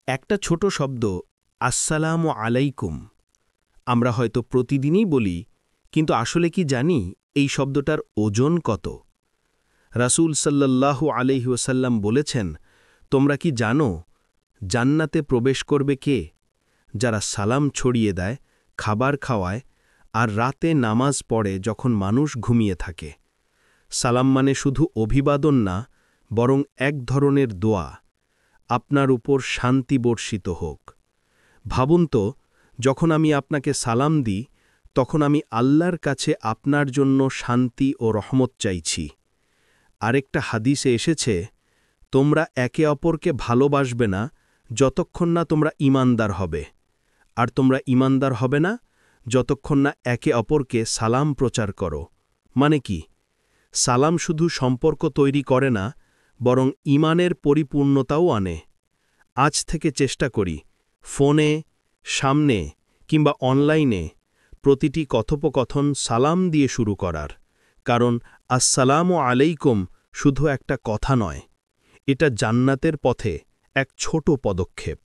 একটা ছোট শব্দ আসসালামু আলাইকুম আমরা হয়তো প্রতিদিনই বলি, কিন্তু আসলে কি জানি এই শব্দটার ওজন কত? রাসূল সাল্লাল্লাহু আলাইহি ওয়াসাল্লাম বলেছেন, তোমরা কি জানো জান্নাতে প্রবেশ করবে কে? যারা সালাম ছড়িয়ে দেয়, খাবার খাওয়ায় আর রাতে নামাজ পড়ে যখন মানুষ ঘুমিয়ে থাকে। সালাম মানে শুধু অভিবাদন না, বরং এক ধরনের দোয়া, আপনার উপর শান্তি বর্ষিত হোক। ভাবুন তো, যখন আমি আপনাকে সালাম দিই, তখন আমি আল্লাহর কাছে আপনার জন্য শান্তি ও রহমত চাইছি। আরেকটা হাদিসে এসেছে, তোমরা একে অপরকে ভালোবাসবে না যতক্ষণ না তোমরা ঈমানদার হবে, আর তোমরা ঈমানদার হবে না যতক্ষণ না একে অপরকে সালাম প্রচার করো। মানে কি? সালাম শুধু সম্পর্ক তৈরি করে না, বরং ঈমানের পরিপূর্ণতাও আনে। আজ থেকে চেষ্টা করি, ফোনে, সামনে কিংবা অনলাইনে প্রতিটি কথোপকথন সালাম দিয়ে শুরু করার, কারণ আসসালামু আলাইকুম শুধু একটা কথা নয়, এটা জান্নাতের পথে এক ছোট পদক্ষেপ।